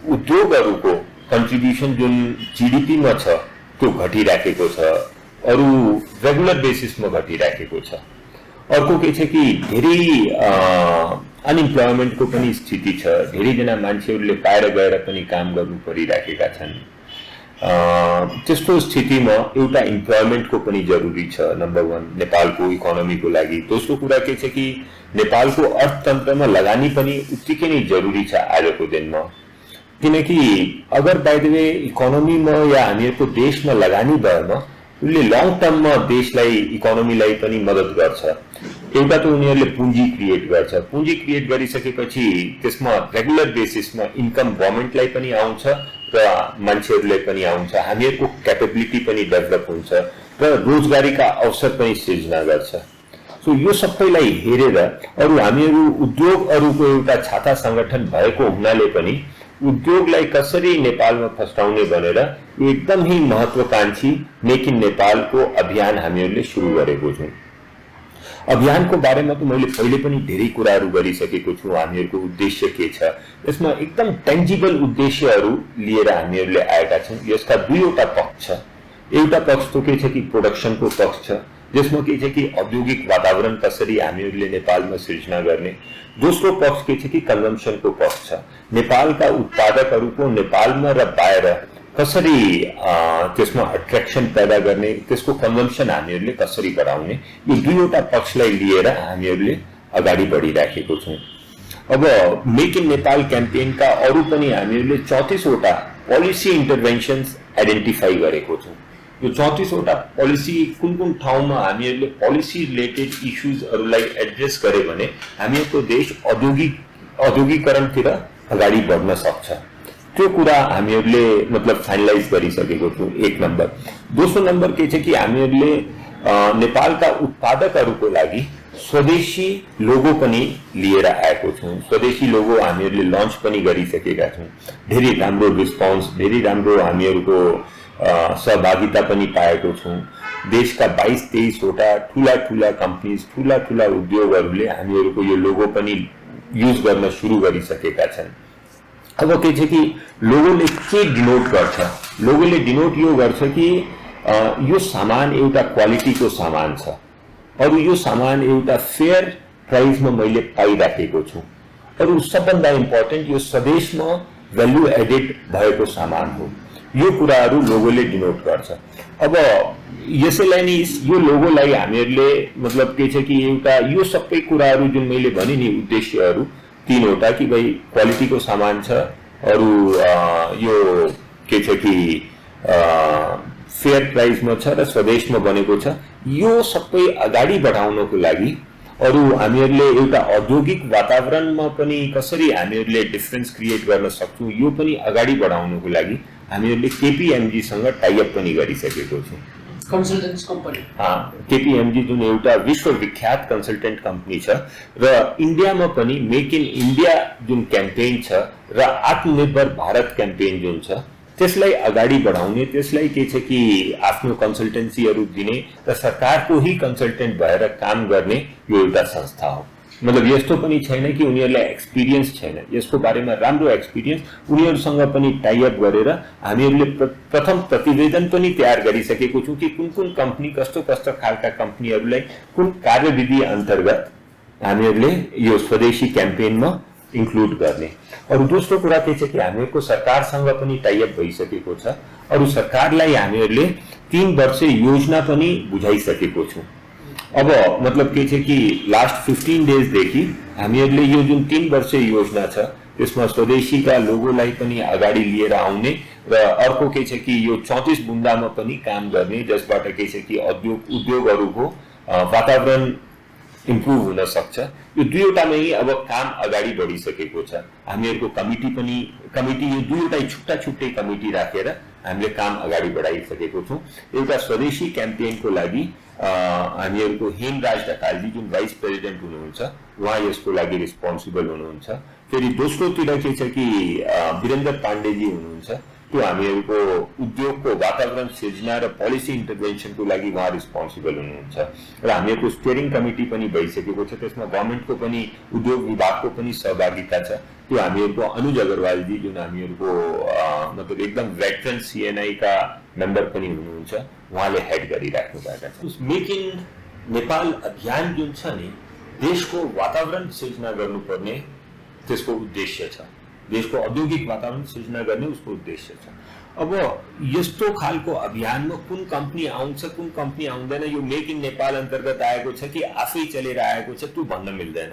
उद्योगहरूको contribution जुन जीडीपीमा छ त्यो घटिराखेको छ, अरू रेगुलर बेसिसमा घटिराखेको छ। अर्को के छ कि धेरै अनइम्प्लोयमेन्टको पनि स्थिति छ, धेरैजना मान्छेहरूले बाहिर गएर पनि काम गर्नु परिराखेका छन्। त्यस्तो स्थितिमा एउटा इम्प्लोयमेन्टको पनि जरुरी छ, नम्बर 1 नेपालको इकोनोमीको लागि। दोस्रो कुरा के छ कि नेपालको अर्थतन्त्रमा लगानी पनि उत्तिकै नै जरुरी छ आजको दिनमा, किनकि अगर बाइ द वे इकोनोमीमा या हामीहरूको देशमा लगानी भएमा उनले लङ टर्ममा देशलाई इकोनोमीलाई पनि मद्दत गर्छ। एउटा त उनीहरूले पुँजी क्रिएट गर्छ, पुँजी क्रिएट गरिसकेपछि त्यसमा रेगुलर बेसिसमा इन्कम गभर्नमेन्टलाई पनि आउँछ र मान्छेहरूलाई पनि आउँछ, हामीहरूको क्यापेबिलिटी पनि डेभलप हुन्छ र रोजगारीका अवसर पनि सृजना गर्छ। सो यो सबैलाई हेरेर अरू हामीहरू उद्योगहरूको एउटा छाता संगठन भएको हुनाले पनि उद्योगलाई कसरी नेपालमा फस्टाउने भनेर एकदमै महत्त्वकांक्षी मेक इन नेपालको अभियान हामीहरूले सुरु गरेको छौँ। अभियानको बारेमा त मैले पहिले पनि धेरै कुराहरू गरिसकेको छु। हामीहरूको उद्देश्य के छ, यसमा एकदम टेन्जिबल उद्देश्यहरू लिएर हामीहरूले आएका छौँ। यसका दुईवटा पक्ष छ। एउटा पक्ष तो के छ कि प्रोडक्सनको पक्ष छ, जसमा के छ कि औद्योगिक वातावरण कसरी हामीहरूले नेपालमा सृजना गर्ने। दोस्रो पक्ष के छ कि कन्जम्सनको पक्ष छ, नेपालका उत्पादकहरूको नेपालमा र बाहिर कसरी त्यसमा अट्र्याक्सन पैदा गर्ने, त्यसको कन्जम्सन हामीहरूले कसरी बढाउने, यो दुईवटा पक्षलाई लिएर हामीहरूले अगाडि बढिराखेको छौँ। अब मेक इन नेपाल क्याम्पेनका अरू पनि हामीहरूले 34 वटा पोलिसी इन्टरभेन्सन्स आइडेन्टिफाई गरेको छौँ। यो 34 वटा पोलिसी कुन कुन ठाउँमा हामीहरूले पोलिसी रिलेटेड इश्यूजहरूलाई एड्रेस गरे भने हामीहरूको देश औद्योगिकरणतिर अगाडि बढ्न सक्छ। त्यो कुरा हामीहरूले मतलब फाइनलाइज गरिसकेको छौँ, एक नम्बर। दोस्रो नम्बर के छ कि हामीहरूले नेपालका उत्पादकहरूको लागि स्वदेशी लोगो पनि लिएर आएको छौँ। स्वदेशी लोगो हामीहरूले लन्च पनि गरिसकेका छौँ। धेरै राम्रो रिस्पोन्स, धेरै राम्रो हामीहरूको सहभागिता पनि पाएको छौँ। देशका 22-23 वटा ठुला ठुला कम्पनीज, ठुला ठुला उद्योगहरूले हामीहरूको यो लोगो पनि युज गर्न सुरु गरिसकेका छन्। अब के छ कि लोगोले के डिनोट गर्छ, लोगोले डिनोट यो गर्छ कि यो सामान एउटा क्वालिटीको सामान छ, अरू यो सामान एउटा फेयर प्राइसमा मैले पाइराखेको छु, अरू सबभन्दा इम्पोर्टेन्ट यो स्वदेशमा भ्यालु एडेड भएको सामान हो। यो कुराहरू लोगोले डिनोट गर्छ। अब यसैलाई नि यो लोगोलाई हामीहरूले मतलब के छ कि एउटा यो सबै कुराहरू जुन मैले भने नि उद्देश्यहरू तीनवटा कि भाइ क्वालिटीको सामान छ, अरू यो के छ कि फेयर प्राइसमा छ र स्वदेशमा बनेको छ, यो सबै अगाडि बढाउनको लागि अरू हामीहरूले एउटा औद्योगिक वातावरणमा पनि कसरी हामीहरूले डिफरेन्स क्रिएट गर्न सक्छौँ, यो पनि अगाडि बढाउनको लागि हामीहरूले केपीएमजी सँग टाइअप पनि गरिसकेको छौँ। कन्सल्टेन्ट्स कम्पनी, केपीएमजी जुन एउटा विश्वविख्यात कन्सल्टेन्ट कम्पनी छ र इन्डियामा पनि मेक इन इन्डिया जुन क्याम्पेन छ र आत्मनिर्भर भारत क्याम्पेन जुन छ त्यसलाई अगाडि बढाउने, त्यसलाई के छ कि आफ्नो कन्सल्टेन्सीहरू दिने र सरकारको ही कन्सल्टेन्ट भएर काम गर्ने यो एउटा संस्था हो। मतलब यस्तो पनि छैन कि उनीहरूलाई एक्सपिरियन्स छैन, यसको बारेमा राम्रो एक्सपिरियन्स उनीहरूसँग पनि टाइअप गरेर हामीहरूले प्रथम प्रतिवेदन पनि तयार गरिसकेको छौँ कि कुन कुन कम्पनी, कस्तो कस्तो खालका कम्पनीहरूलाई कुन कार्यविधि अन्तर्गत हामीहरूले यो स्वदेशी क्याम्पेनमा इन्क्लुड गर्ने। अरू दोस्रो कुरा के छ कि हामीहरूको सरकारसँग पनि टाइअप भइसकेको छ, अरू सरकारलाई हामीहरूले 3 वर्ष योजना पनि बुझाइसकेको छौँ। अब मतलब के छ कि लास्ट 15 डेजदेखि हामीहरूले यो जुन 3 वर्ष योजना छ त्यसमा स्वदेशीका लोगोलाई पनि अगाडि लिएर आउने र अर्को के छ कि यो 34 बुन्दामा पनि काम गर्ने, जसबाट के छ कि उद्योगहरूको वातावरण इम्प्रुभ हुन सक्छ। यो दुईवटामै अब काम अगाडि बढिसकेको छ। हामीहरूको कमिटी यो दुईवटै छुट्टा छुट्टै कमिटी राखेर हामीले काम अगाडि बढाइसकेको छौँ। एउटा स्वदेशी क्याम्पेनको लागि हामीहरूको हेमराज ढकालजी जुन भाइस प्रेसिडेन्ट हुनुहुन्छ उहाँ यसको लागि रिस्पोन्सिबल हुनुहुन्छ। फेरि दोस्रोतिर के छ कि वीरेन्द्र पाण्डेजी हुनुहुन्छ, त्यो हामीहरूको उद्योगको वातावरण सिर्जना र पोलिसी इन्टरभेन्सनको लागि उहाँ रिस्पोन्सिबल हुनुहुन्छ र हामीहरूको स्टियरिङ कमिटी पनि भइसकेको छ। त्यसमा गभर्मेन्टको पनि उद्योग विभागको पनि सहभागिता छ। त्यो हामीहरूको अनुज अग्रवालजी जुन हामीहरूको मतलब एकदम वेटरन सीएनआई का मेम्बर पनि हुनुहुन्छ, उहाँले हेड गरिराख्नु भएको छ। मेक इन नेपाल अभियान जुन छ नि, देशको वातावरण सिर्जना गर्नुपर्ने त्यसको उद्देश्य छ। देशको औद्योगिक वातावरण सृजना गर्ने उसको उद्देश्य छ। अब यस्तो खालको अभियानमा कुन कम्पनी आउँछ कुन कम्पनी आउँदैन, यो मेक इन नेपाल अन्तर्गत आएको छ कि आफै चलेर आएको छ त्यो भन्न मिल्दैन।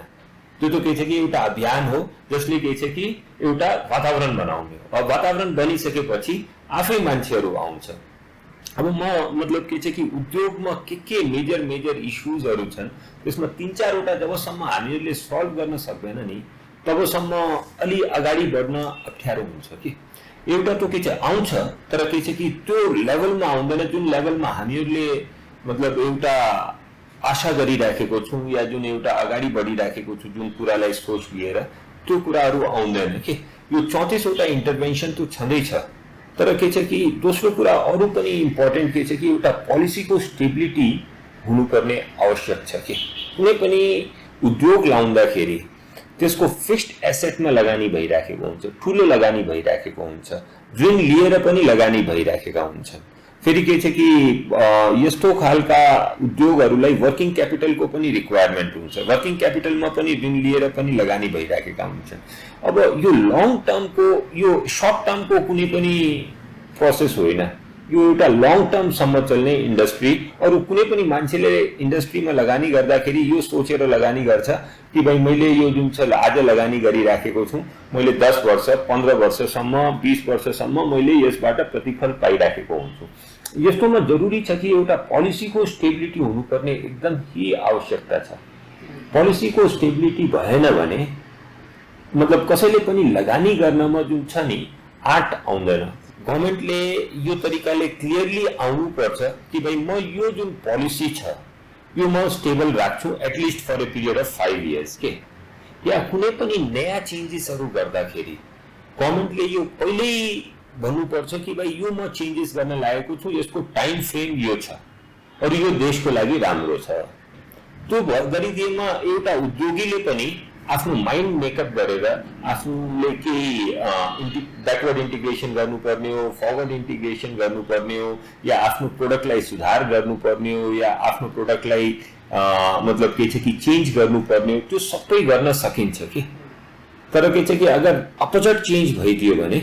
त्यो त के छ कि एउटा अभियान हो जसले के छ कि एउटा वातावरण बनाउने हो। अब वातावरण बनिसकेपछि आफै मान्छेहरू आउँछ। अब म मतलब के छ कि उद्योगमा के मेजर इश्यूजहरू छन्, त्यसमा 3-4 वटा जबसम्म हामीहरूले सल्भ गर्न सक्दैन नि तबसम्म अलि अगाडि बढ्न अप्ठ्यारो हुन्छ कि। एउटा त के छ आउँछ तर के छ कि त्यो लेभलमा आउँदैन जुन लेभलमा हामीहरूले मतलब एउटा आशा गरिराखेको छौँ या जुन एउटा अगाडि बढिराखेको छु जुन कुरालाई सोच लिएर त्यो कुराहरू आउँदैन कि। यो 34 वटा इन्टरभेन्सन त छँदैछ, तर के छ कि दोस्रो कुरा अरू पनि इम्पोर्टेन्ट के छ कि एउटा पोलिसीको स्टेबिलिटी हुनुपर्ने आवश्यक छ कि। कुनै पनि उद्योग लाउँदाखेरि त्यसको फिक्स्ड एसेटमा लगानी भइराखेको हुन्छ, ठुलो लगानी भइराखेको हुन्छ, ऋण लिएर पनि लगानी भइराखेका हुन्छन्। फेरि के छ कि यस्तो खालका उद्योगहरूलाई वर्किङ क्यापिटलको पनि रिक्वायरमेन्ट हुन्छ, वर्किङ क्यापिटलमा पनि ऋण लिएर पनि लगानी भइराखेका हुन्छन्। अब यो लङ टर्मको यो सर्ट टर्मको कुनै पनि प्रोसेस होइन, यो एउटा लङ टर्मसम्म चल्ने इन्डस्ट्री। अरू कुनै पनि मान्छेले इन्डस्ट्रीमा लगानी गर्दाखेरि यो सोचेर लगानी गर्छ कि भाइ मैले यो जुन छ आज लगानी गरिराखेको छु, मैले 10 वर्ष 15 वर्षसम्म 20 वर्षसम्म मैले यसबाट प्रतिफल पाइराखेको हुन्छु। यस्तोमा जरुरी छ कि एउटा पोलिसीको स्टेबिलिटी हुनुपर्ने एकदम ही आवश्यकता छ। पोलिसीको स्टेबिलिटी भएन भने मतलब कसैले पनि लगानी गर्नमा जुन छ नि आँट आउँदैन। गभर्मेन्टले यो तरिकाले क्लियरली आउनु पर्छ कि भाइ म यो जुन पोलिसी छ यो म स्टेबल राख्छु at least for a period of 5 years के। या कुनै पनि नयाँ चेन्जेसहरू गर्दाखेरि गभर्मेन्टले यो पहिल्यै भन्नुपर्छ कि भाइ यो म चेन्जेस गर्न लागेको छु, यसको टाइम फ्रेम यो छ और यो देशको लागि राम्रो छ। त्यो गरिदिएमा एउटा उद्योगीले पनि आफ्नो माइन्ड मेकअप गरेर आफूले केही ब्याकवर्ड इन्टिग्रेसन गर्नुपर्ने हो, फरवर्ड इन्टिग्रेसन गर्नुपर्ने हो, या आफ्नो प्रोडक्टलाई सुधार गर्नुपर्ने हो, या आफ्नो प्रोडक्टलाई मतलब के छ कि चेन्ज गर्नुपर्ने हो, त्यो सबै गर्न सकिन्छ कि। तर के छ कि अगर अपोजिट चेन्ज भइदियो भने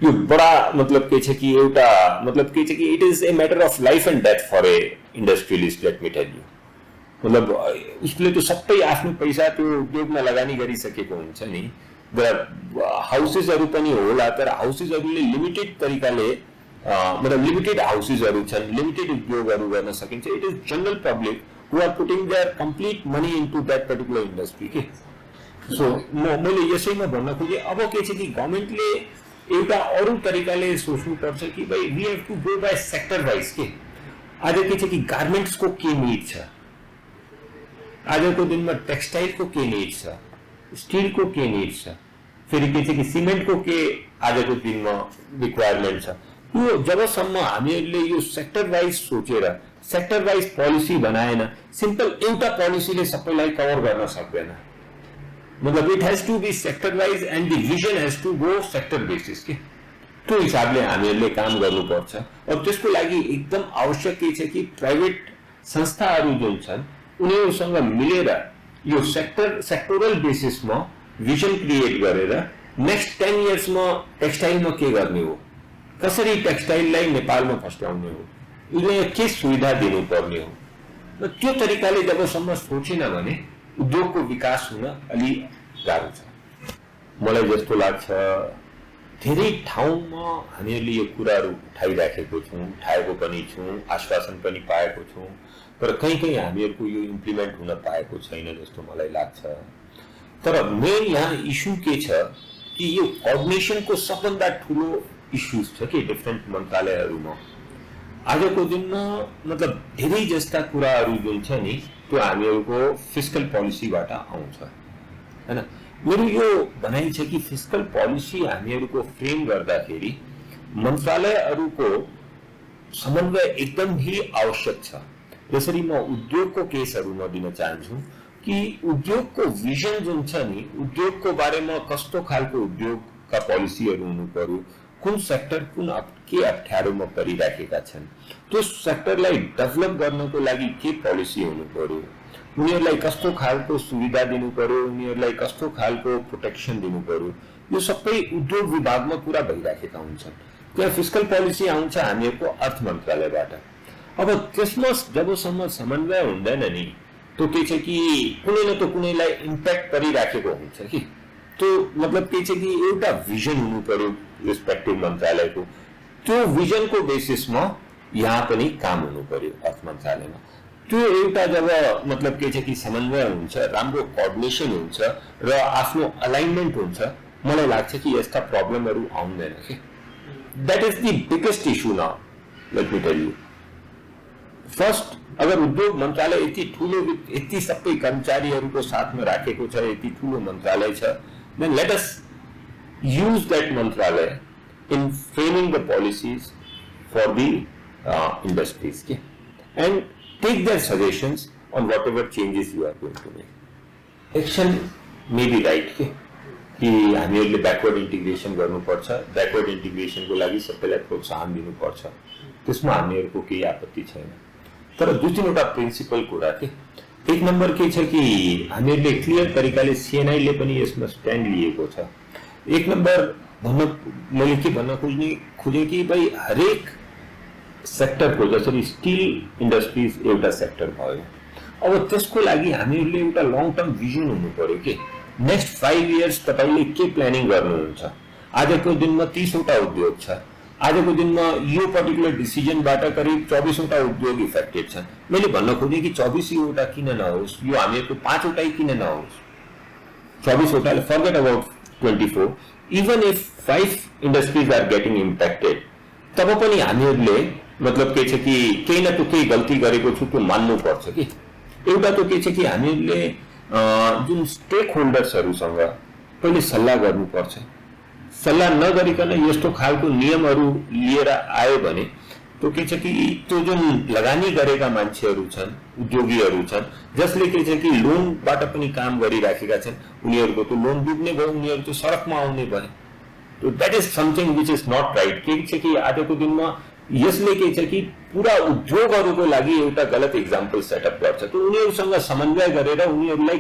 यो बडा मतलब के छ कि एउटा मतलब के छ कि it is a matter of life and death for a industrialist, let me tell you. मतलब उसले तो सबै आफ्नो पैसा त्यो उद्योगमा लगानी गरिसकेको हुन्छ नि। हाउसेसहरू पनि होला तर हाउसेसहरूले लिमिटेड तरिकाले मतलब लिमिटेड हाउसेसहरू छन्, लिमिटेड उद्योगहरू गर्न सकिन्छ। It is general public who are putting their complete money into that particular industry के। सो मैले यसैमा भन्न खोजेँ अब के छ कि गभर्मेन्टले एउटा अरू तरिकाले सोच्नुपर्छ कि भाइ we have to go by sector wise के। आज के छ कि गार्मेन्ट्सको के निड छ, आजको दिनमा टेक्सटाइलको के निड छ, स्टिलको के निड छ, फेरि के छ कि सिमेन्टको के आजको दिनमा रिक्वायरमेन्ट छ। यो जबसम्म हामीहरूले यो सेक्टर वाइज सोचेर सेक्टर वाइज पोलिसी बनाएन, सिम्पल एउटा पोलिसीले सबैलाई कभर गर्न सक्दैन। मतलब it has to be sector wise and the vision has to go sector basis के। त्यो हिसाबले हामीहरूले काम गर्नुपर्छ। और त्यसको लागि एकदम आवश्यक के छ कि प्राइभेट संस्थाहरू जुन छन् उनीहरूसँग मिलेर यो सेक्टोरल बेसिसमा विजन क्रिएट गरेर नेक्स्ट 10 इयर्समा टेक्सटाइलमा के गर्ने हो, कसरी टेक्सटाइललाई नेपालमा फस्टाउने हो, उनीहरूलाई के सुविधा दिनुपर्ने हो, र त्यो तरिकाले जबसम्म सोचेन भने उद्योगको विकास हुन अलि गाह्रो छ। मलाई जस्तो लाग्छ धेरै ठाउँमा हामीहरूले यो कुराहरू उठाइराखेको छौँ, उठाएको पनि छौँ, आश्वासन पनि पाएको छौँ, तर कहीँ हामीहरूको यो इम्प्लिमेन्ट हुन पाएको छैन जस्तो मलाई लाग्छ। तर मेन यहाँ इस्यु के छ कि यो कोअर्डिनेसनको सबभन्दा ठुलो इस्युज छ कि डिफ्रेन्ट मन्त्रालयहरूमा आजको दिनमा मतलब धेरै जस्ता कुराहरू जुन छ नि त्यो हामीहरूको फिस्कल पोलिसीबाट आउँछ हैन। मेरो यो भनाइ छ कि फिस्कल पोलिसी हामीहरूको फ्रेम गर्दाखेरि मन्त्रालयहरूको समन्वय एकदमै आवश्यक छ। जसरी म उद्योगको केसहरू म दिन चाहन्छु कि उद्योगको भिजन जुन छ नि, उद्योगको बारेमा कस्तो खालको उद्योगका पोलिसीहरू हुनु पर्यो, कुन सेक्टर कुन के अप्ठ्यारोमा परिराखेका छन्, त्यो सेक्टरलाई डेभलप गर्नको लागि के पोलिसी हुनु पर्यो, उनीहरूलाई कस्तो खालको सुविधा दिनु पर्यो, उनीहरूलाई कस्तो खालको प्रोटेक्सन दिनु पर्यो, यो सबै उद्योग विभागमा पुरा भइराखेका हुन्छन्। त्यहाँ फिस्कल पोलिसी आउँछ हामीहरूको अर्थ मन्त्रालयबाट। अब त्यसमा जबसम्म समन्वय हुँदैन नि, त्यो के छ कि कुनै न त कुनैलाई इम्प्याक्ट परिराखेको हुन्छ कि, त्यो मतलब के छ कि एउटा भिजन हुनु पर्यो रेस्पेक्टिभ मन्त्रालयको, त्यो भिजनको बेसिसमा यहाँ पनि काम हुनु पर्यो अर्थ मन्त्रालयमा। त्यो एउटा जब मतलब के छ कि समन्वय हुन्छ, राम्रो कोअर्डिनेसन हुन्छ र आफ्नो अलाइनमेन्ट हुन्छ, मलाई लाग्छ कि यस्ता प्रब्लमहरू आउँदैन कि। That is the biggest issue now, late me tell you. First, अगर उद्योग मन्त्रालय यति ठुलो, यति सबै कर्मचारीहरूको साथमा राखेको छ, यति ठुलो मन्त्रालय छ, then let us use that mantralaya in framing the policies for the industries, okay? And take their suggestions on whatever changes you are going to make. Action may be right, okay? कि हामीहरूले backward integration गर्नुपर्छ, backward इन्टिग्रेसनको लागि सबैलाई प्रोत्साहन दिनुपर्छ, त्यसमा हामीहरूको केही आपत्ति छैन। तर दुई तीनवटा प्रिन्सिपल कुरा के, एक नम्बर के छ कि हामीहरूले क्लियर तरिकाले सीएनआईले पनि यसमा स्ट्यान्ड लिएको छ। एक नम्बर मैले के भन्न खोजेँ कि भाइ हरेक सेक्टरको, जसरी स्टिल इन्डस्ट्रिज एउटा सेक्टर भयो, अब त्यसको लागि हामीहरूले एउटा लङ टर्म भिजन हुनु पर्यो कि नेक्स्ट 5 इयर्स तपाईले के प्लानिङ गर्नुहुन्छ। आजको दिनमा 30 वटा उद्योग छ, आजको दिनमा यो पर्टिकुलर डिसिजनबाट करिब 24 वटा उद्योग इफेक्टेड छन्। मैले भन्न खोजेँ कि 24 वटा किन नहोस्, यो हामीहरूको 5 वटै किन नहोस्, 24 वटाले forget about 24, even if 5 industries are getting impacted, तब पनि हामीहरूले मतलब के छ कि केही न केही गल्ती गरेको छु त्यो मान्नु पर्छ कि। एउटा त के छ कि हामीहरूले जुन स्टेक होल्डर्सहरूसँग पहिले सल्लाह गर्नुपर्छ। सल्लाह नगरिकन यस्तो खालको नियमहरू लिएर आयो भने त्यो के छ कि त्यो जुन लगानी गरेका मान्छेहरू छन्, उद्योगीहरू छन्, जसले के छ कि लोनबाट पनि काम गरिराखेका छन्, उनीहरूको त्यो लोन डुब्ने भयो, उनीहरू त्यो सडकमा आउने भए। तो that is something which is not right. के छ कि आजको दिनमा यसले के छ कि पूरा उद्योगहरूको लागि एउटा गलत एक्जाम्पल सेटअप गर्छ। तो उनीहरूसँग समन्वय गरेर उनीहरूलाई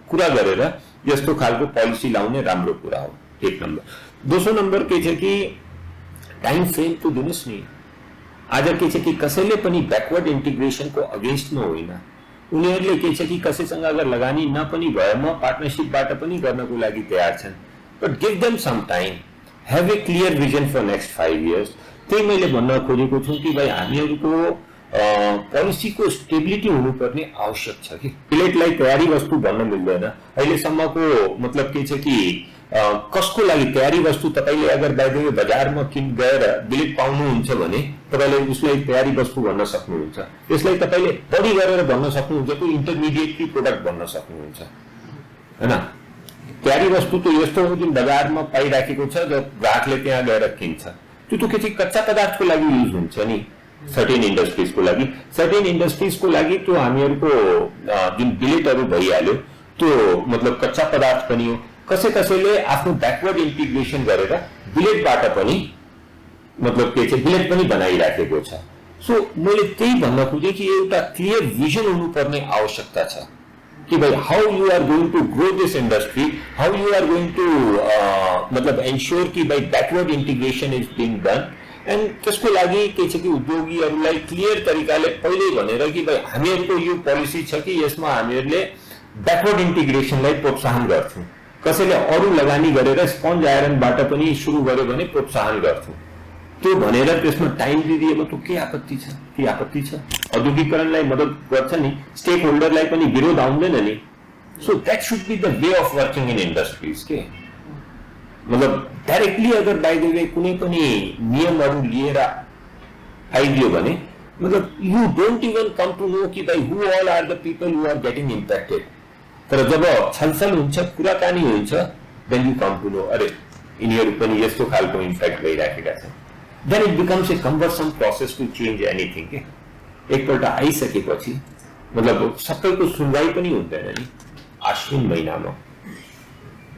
कुरा गरेर यस्तो खालको पोलिसी लाउने राम्रो कुरा हो, एक नम्बर। दोस्रो नम्बर के छ कि टाइम फ्रेम तो दिनुस् नि। आज के छ कि कसैले पनि ब्याकवर्ड इन्टिग्रेसनको अगेन्स्टमा होइन, उनीहरूले के छ कि कसैसँग अगर लगानी न पनि भएमा पार्टनरशिपबाट पनि गर्नको लागि तयार छन्, but give them some time, have a clear vision for next 5 years. त्यही मैले भन्न खोजेको छु कि भाइ हामीहरूको पोलिसीको स्टेबिलिटी हुनुपर्ने आवश्यक छ कि बिलेटलाई तयारी वस्तु भन्न मिल्दैन। अहिलेसम्मको मतलब के छ कि कसको लागि तयारी वस्तु तपाईले अगर बाहिर बजारमा किन गएर बिलेट पाउनुहुन्छ भने तपाईले उसलाई तयारी वस्तु भन्न सक्नुहुन्छ। यसलाई तपाईले बढी गरेर भन्न सक्नुहुन्छ, त्यो इन्टरमिडिएट प्रोडक्ट भन्न सक्नुहुन्छ, हैन। तयारी वस्तु त यस्तो हो जुन बजारमा पाइराखेको छ, जो ग्राहकले त्यहाँ गएर किन्छ। त्यो त के चाहिँ कच्चा पदार्थको लागि युज हुन्छ नि, सर्टेन इन्डस्ट्रिजको लागि। सर्टेन इन्डस्ट्रिजको लागि त्यो हामीहरूको जुन बिलेटहरू भइहाल्यो त्यो मतलब कच्चा पदार्थ पनि हो। कसैले आफ्नो ब्याकवर्ड इन्टिग्रेसन गरेर बिलेटबाट पनि मतलब के चाहिँ बिलेट पनि बनाइराखेको छ। सो मैले त्यही भन्न खोजेँ कि एउटा क्लियर विजन हुनुपर्ने आवश्यकता छ कि भाई how you are going to grow this industry, how you are going to मतलब एन्श्योर कि भाई backward integration is being done. And त्यसको लागि के छ कि उद्योगीहरूलाई क्लियर तरिकाले पहिल्यै भनेर कि भाई हामीहरूको यो पोलिसी छ कि यसमा हामीहरूले बैकवर्ड इंटीग्रेसनलाई प्रोत्साहन गर्छौं। कसैले अरू लगानी गरेर स्पन्ज आयरनबाट पनि सुरु गर्यो भने प्रोत्साहन गर्छौं, त्यो भनेर त्यसमा टाइम दिदिएमा त के आपत्ति छ? के आपत्ति छ? औद्योगिकरणलाई मद्दत गर्छ नि, स्टेक होल्डरलाई पनि विरोध आउँदैन नि। So that should be the way of working in industries के मतलब डाइरेक्टली अगर बाइ द वे कुनै पनि नियमहरू लिएर आइदियो भने मतलब you don't even come to know कि भाइ who all are the people who are getting impacted. तर जब छलफल हुन्छ, कुराकानी हुन्छ, then you come to know अरे यिनीहरू पनि यस्तो खालको इम्प्याक्ट भइराखेका छन्। Then it becomes a conversion process to change anything के एकपल्ट आइसकेपछि मतलब सबैको सुनवाई पनि हुँदैन नि। आश्विन महिनामा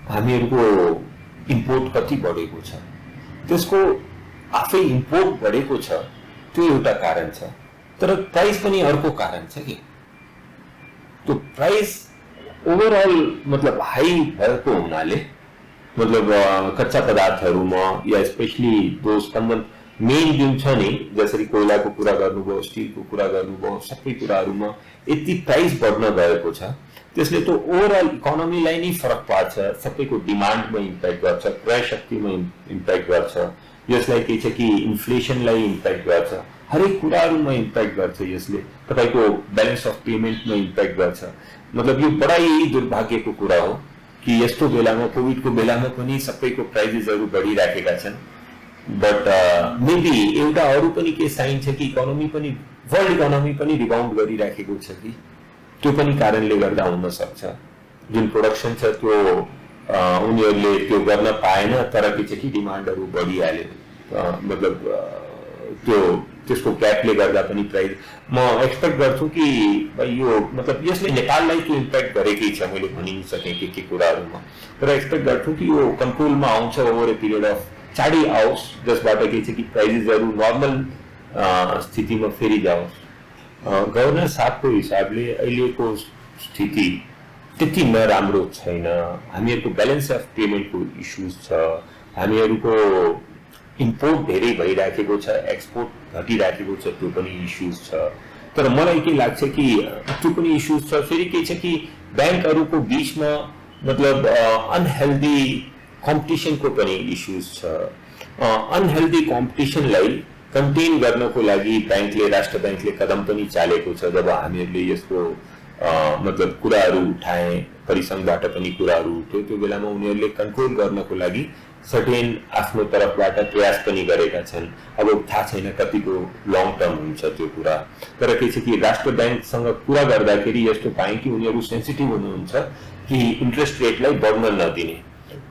हामीहरूको इम्पोर्ट कति बढेको छ, त्यसको आफै इम्पोर्ट बढेको छ त्यो एउटा कारण छ, तर प्राइस पनि अर्को कारण छ कि त्यो प्राइस ओभरअल मतलब हाई भएको हुनाले मतलब कच्चा पदार्थहरूमा या स्पेशली दोज मेन जुन छ नि जसरी कोइलाको कुरा गर्नुभयो, स्टिलको कुरा गर्नुभयो, सबै कुराहरूमा यति प्राइस बढ्न गएको छ त्यसले त ओभरअल इकोनोमीलाई नै फरक पार्छ, सबैको डिमान्डमा इम्प्याक्ट गर्छ, क्रय शक्तिमा इम्प्याक्ट गर्छ, यसलाई के छ कि इन्फ्लेसनलाई इम्प्याक्ट गर्छ, हरेक कुराहरूमा इम्प्याक्ट गर्छ, यसले तपाईको ब्यालेन्स अफ पेमेन्टमा इम्प्याक्ट गर्छ। मतलब यो बडा दुर्भाग्यको कुरा हो कि यस्तो बेलामा कोभिडको बेलामा पनि सबैको प्राइसेसहरू बढिराखेका छन्, बट मेबी एउटा अरू पनि के साइन छ कि इकोनोमी पनि वर्ल्ड इकोनोमी पनि रिबाउन्ड गरिराखेको छ कि त्यो पनि कारणले गर्दा हुन सक्छ। जुन प्रोडक्सन छ त्यो उनीहरूले त्यो गर्न पाएन, तर के छ कि डिमान्डहरू बढिहाल्यो, मतलब त्यो त्यसको ग्यापले गर्दा पनि प्राइस म एक्सपेक्ट गर्छु कि भाइ यो मतलब यसले नेपाललाई त्यो इम्प्याक्ट गरेकै छ, मैले भनि नि सकेँ के कुराहरूमा, तर एक्सपेक्ट गर्छु कि यो कन्ट्रोलमा आउँछ ओभर ए पिरियड अफ चाँडै आओस्, जसबाट के छ कि प्राइसेसहरू नर्मल स्थितिमा फेरि जाओस्। गभर्नर साहबको हिसाबले अहिलेको स्थिति त्यति नराम्रो छैन, हामीहरूको ब्यालेन्स अफ पेमेन्टको इस्युज छ, हामीहरूको इम्पोर्ट धेरै भइराखेको छ, एक्सपोर्ट घटिराखेको छ, त्यो पनि इस्युज छ, तर मलाई के लाग्छ कि त्यो पनि इस्युज छ। फेरि के छ कि ब्याङ्कहरूको बीचमा मतलब अनहेल्दी कम्पिटिसनको पनि इस्युज छ। अनहेल्दी कम्पिटिसनलाई कन्टेन गर्नको लागि ब्याङ्कले राष्ट्र ब्याङ्कले कदम पनि चालेको छ। जब हामीहरूले यसको मतलब कुराहरू उठाए, परिसङ्घबाट पनि कुराहरू उठ्यो, त्यो बेलामा उनीहरूले कन्ट्रोल गर्नको लागि सर्टेन आफ्नो तर्फबाट प्रयास पनि गरेका छन्। अब थाहा छैन कतिको लङ टर्म हुन्छ त्यो कुरा, तर के छ कि राष्ट्र ब्याङ्कसँग कुरा गर्दाखेरि यस्तो पाएँ कि उनीहरू सेन्सिटिभ हुनुहुन्छ कि इन्ट्रेस्ट रेटलाई बढ्न नदिने।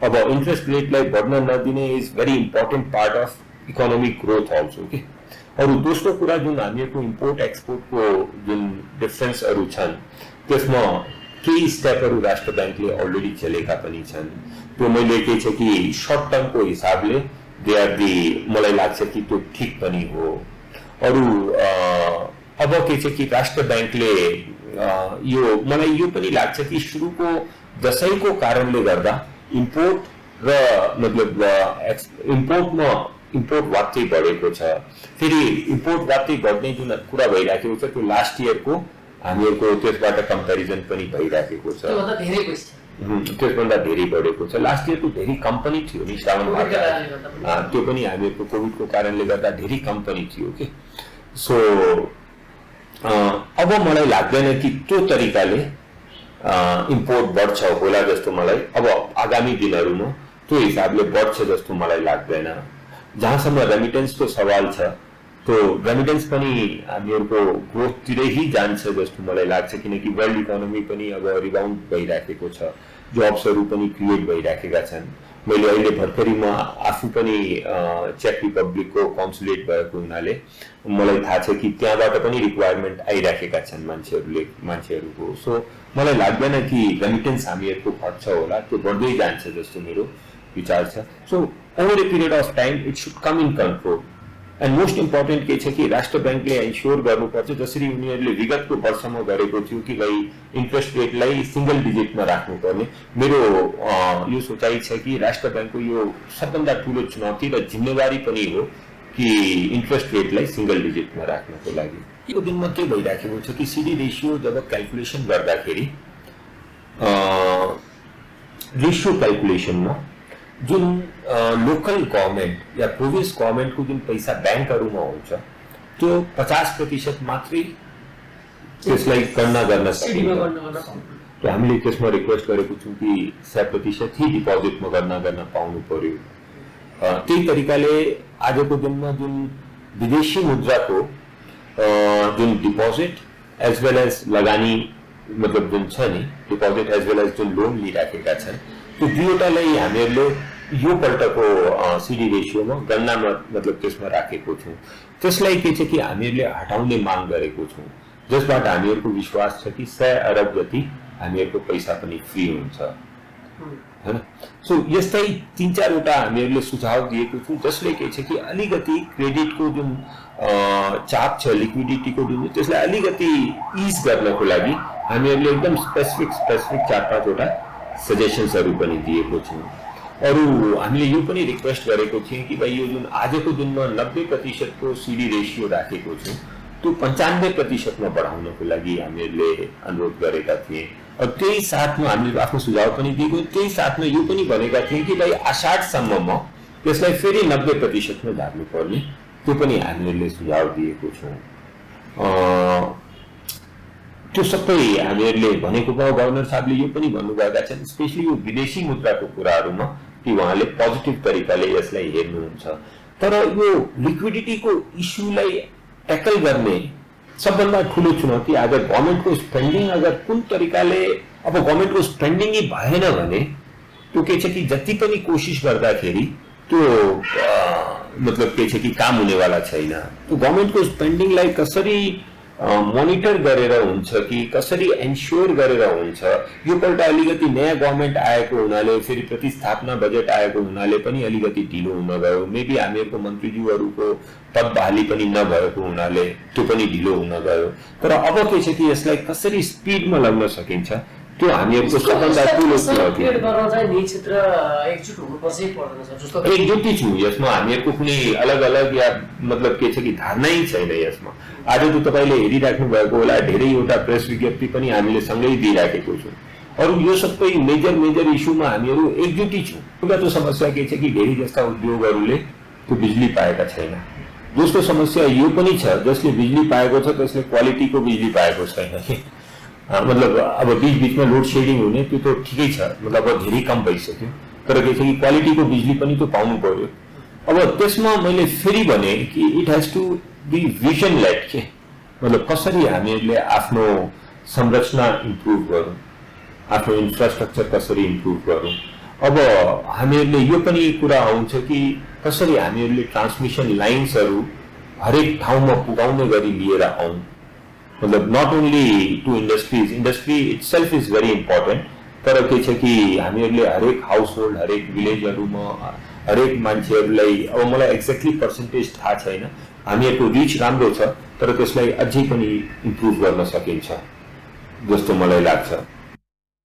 अब इन्ट्रेस्ट रेटलाई बढ्न नदिने is very important part of economic growth also के। अरू दोस्रो कुरा जुन हामीहरूको इम्पोर्ट एक्सपोर्टको जुन डिफरेन्सहरू छन् त्यसमा केही स्टेपहरू राष्ट्र ब्याङ्कले अलरेडी चलेका पनि छन्। त्यो मैले के छ कि सर्ट टर्मको हिसाबले दे आर दि मलाई लाग्छ कि त्यो ठिक पनि हो। अरू अब के छ कि राष्ट्र ब्याङ्कले यो मलाई यो पनि लाग्छ कि सुरुको दशैंको कारणले गर्दा इम्पोर्ट र मतलब इम्पोर्ट वात्तै बढेको छ। फेरि इम्पोर्ट वात्तै बढ्ने जुन कुरा भइराखेको छ त्यो लास्ट इयरको हामीहरूको त्यसबाट कम्पेरिजन पनि भइराखेको छ, त्यसभन्दा धेरै बढेको छ। लास्ट इयरको धेरै कम्पनी थियो नि श्रावण, त्यो पनि हामीहरूको कोभिडको कारणले गर्दा धेरै कम्पनी थियो कि। सो अब मलाई लाग्दैन कि त्यो तरिकाले इम्पोर्ट बढ्छ होला जस्तो मलाई अब आगामी दिनहरूमा त्यो हिसाबले बढ्छ जस्तो मलाई लाग्दैन। जहाँसम्म रेमिटेन्सको सवाल छ त्यो रेमिटेन्स पनि हामीहरूको ग्रोथतिरै ही जान्छ जस्तो मलाई लाग्छ, किनकि वर्ल्ड इकोनोमी पनि अब रिबाउन्ड भइराखेको छ, जब्सहरू पनि क्रिएट भइराखेका छन्। मैले अहिले भर्खरीमा आफू पनि चेक रिपब्लिकको कन्सुलेट भएको हुनाले मलाई थाहा छ कि त्यहाँबाट पनि रिक्वायरमेन्ट आइराखेका छन् मान्छेहरूको। सो मलाई लाग्दैन कि रेमिटेन्स हामीहरूको घट्छ होला, त्यो बढ्दै जान्छ जस्तो मेरो विचार छ। So over A period of time it should come in control. And most important के छ कि राष्ट्र ब्याङ्कले इन्स्योर गर्नुपर्छ जसरी उनीहरूले विगतको वर्षमा गरेको थियो कि भाइ इन्ट्रेस्ट रेटलाई सिंगल डिजिटमा राख्नुपर्ने। मेरो यो सोचाइ छ कि राष्ट्र ब्याङ्कको यो सबभन्दा ठुलो चुनौती र जिम्मेवारी पनि हो कि इन्ट्रेस्ट रेटलाई सिंगल डिजिटमा राख्नको लागि। यो दिनमा के भइराखेको छ कि सिडी रेसियो जब क्यालकुलेसन गर्दाखेरि रेसियो क्यालकुलेसनमा जुन लोकल गभर्मेन्ट या प्रोभिन्स गभर्मेन्टको जुन पैसा ब्याङ्कहरूमा हुन्छ त्यो 50% मात्रै त्यसलाई गणना गर्न सकिन्छ। त्यो हामीले त्यसमा रिक्वेस्ट गरेको छौँ कि 100% ही डिपोजिटमा गणना गर्न पाउनु पर्यो। त्यही तरिकाले आजको दिनमा जुन विदेशी मुद्राको जुन डिपोजिट एज वेल एज लगानी मतलब जुन छ नि डिपोजिट एज वेल एज जुन लोन लिइराखेका छन् त्यो दुईवटालाई हामीहरूले यो पल्टको सिडी रेसियोमा गणनामा मतलब त्यसमा राखेको छौँ। त्यसलाई के छ कि हामीहरूले हटाउने माग गरेको छौँ, जसबाट हामीहरूको विश्वास छ कि 100 अरब जति हामीहरूको पैसा पनि फ्री हुन्छ हैन। सो यस्तै 3-4 वटा हामीहरूले सुझाव दिएको छौँ, जसले के छ कि अलिकति क्रेडिटको जुन चाप छ, लिक्विडिटीको जुन, त्यसलाई अलिकति इज गर्नको लागि हामीहरूले एकदम स्पेसिफिक 4-5 वटा सजेसन्सहरू पनि दिएको छौँ। अरू हामीले यो पनि रिक्वेस्ट गरेको थियौँ कि भाइ यो जुन आजको दिनमा 90% को सिडी रेसियो राखेको छौँ, त्यो 95% मा बढाउनको लागि हामीहरूले अनुरोध गरेका थिए। और त्यही साथमा हामीले आफ्नो सुझाव पनि दिएको, त्यही साथमा यो पनि भनेका थियौँ कि भाइ आषाढसम्ममा त्यसलाई फेरि 90% मा झार्नु पर्ने, त्यो पनि हामीहरूले सुझाव दिएको छौँ। त्यो सबै हामीहरूले भनेको भयो। गभर्नर साहबले यो पनि भन्नुभएका छन्, स्पेशली यो विदेशी मुद्राको कुराहरूमा कि उहाँले पोजिटिभ तरिकाले यसलाई हेर्नुहुन्छ। तर यो लिक्विडिटीको इस्युलाई ट्याकल गर्ने सबभन्दा ठुलो चुनौती आज गभर्नमेन्टको स्पेन्डिङ अगर कुन तरिकाले, अब गभर्नमेन्टको स्पेन्डिङै भएन भने त्यो के छ कि जति पनि कोसिस गर्दाखेरि त्यो मतलब के छ कि काम हुनेवाला छैन। त्यो गभर्नमेन्टको स्पेन्डिङलाई कसरी मोनिटर गरेर हुन्छ कि कसरी एन्स्योर गरेर हुन्छ, यो पल्ट अलिकति नयाँ गभर्नमेन्ट आएको हुनाले, फेरि प्रतिस्थापना बजेट आएको हुनाले पनि अलिकति ढिलो हुन गयो। मेबी हामीहरूको मन्त्रीज्यूहरूको पद बहाली पनि नभएको हुनाले त्यो पनि ढिलो हुन गयो। तर अब के छ कि यसलाई कसरी स्पिडमा लग्न सकिन्छ, त्यो हामीहरूको सबभन्दा ठुलो चुनौती। एकजुटी छौँ यसमा, हामीहरूको कुनै अलग अलग या मतलब के छ कि धारणै छैन यसमा। आज त तपाईँले हेरिराख्नु भएको होला, धेरैवटा प्रेस विज्ञप्ति पनि हामीले सँगै दिइराखेको छौँ। अरू यो सबै मेजर इस्युमा हामीहरू एकजुटी छौँ। एउटा त समस्या के छ कि धेरै जस्ता उद्योगहरूले त्यो बिजुली पाएका छैन। दोस्रो समस्या यो पनि छ, जसले बिजुली पाएको छ त्यसले क्वालिटीको बिजुली पाएको छैन। मतलब अब बीचमा लोड सेडिङ हुने त्यो त ठिकै छ, मतलब अब धेरै कम भइसक्यो, तर के छ कि क्वालिटीको बिजुली पनि त पाउनु पर्यो। अब त्यसमा मैले फेरि भने कि it has to be vision led के, मतलब कसरी हामीहरूले आफ्नो संरचना इम्प्रुभ गरौँ, आफ्नो इन्फ्रास्ट्रक्चर कसरी इम्प्रुभ गरौँ। अब हामीहरूले यो पनि कुरा आउँछ कि कसरी हामीहरूले ट्रान्समिसन लाइन्सहरू हरेक ठाउँमा पुगाउने गरी लिएर आउँ। मतलब not only to industry itself is very important, तर के छ कि हामीहरूले हरेक हाउस होल्ड, हरेक विलेजहरूमा हरेक मान्छेहरूलाई, अब मलाई एक्ज्याक्टली पर्सेन्टेज थाहा छैन, हामीहरूको रिच राम्रो छ, तर त्यसलाई अझै पनि इम्प्रुभ गर्न सकिन्छ जस्तो मलाई लाग्छ।